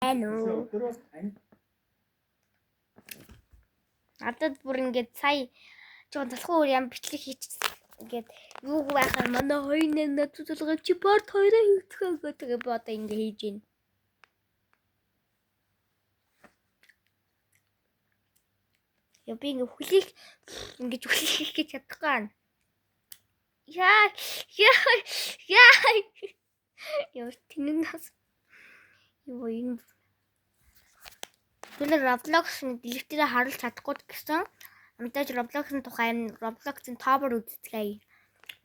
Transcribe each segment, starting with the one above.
сайн уу? Надад бүр ингээд сая жоохон залхуу өөр юм бичлэг хийчихсэн. Ингээд юу байхаар манай хоёр нэмнэ зүтэлгээ чи порт хоёроо хийцгээ гэдэг би одоо ингэ хийж байна. Яа би ингэ хүлээх ингэж хүлээх гэж чадахгүй байна. Яа. Яа тэнэнээс юу юм. Түлэр Roblox-ын дэлгэцээрээ харуулж чадахгүй гэсэн. Мэдээж Roblox-ын тухай Roblox-ын тоовор үздэгэ.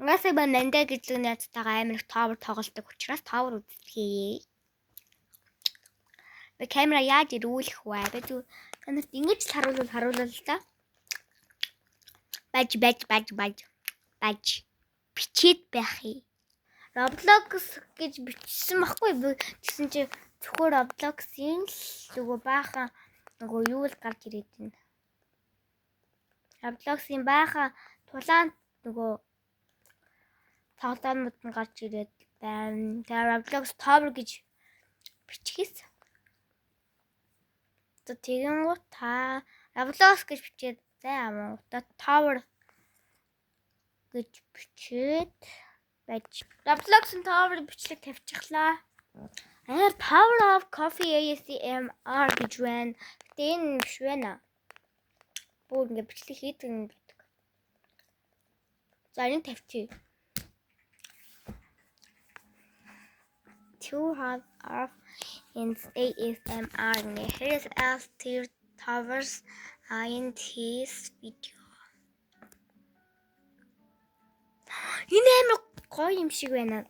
Угаасаа ба нандаа гэж л найзтайгаа амар их тоовор тоглолдог учраас тоовор үздэгэ. Би камера яаж ирүүлэх вэ? Би зү танарт ингэж л харууллаа л да. Баж. Бичээд байх юм. Roblox гэж бичсэн байхгүй би тэгсэн чи зөвхөн Roblox-ийн л нөгөө баахан нөгөө юу л гарч ирээд байна. Roblox-ийн баахан тулаан нөгөө тоглоомнууд нь гарч ирээд байна. Тэгээ Roblox Tower гэж бичгээс. Тэгэн гоо та Roblox гэж бичээд зай амуу. Tower гэж бичээд байж. Roblox-ын Tower бичлэг тавьчихлаа. Power of Coffee ASMR гэж байна. Гэтэ энэ биш байна. Бүр ингэ бичлэг хийдэг юм гэдэг. За энэ тавьчих. 2 half of in ASMR. Here's Alstir Towers in his video. Энэ амар гоё юм шиг байна.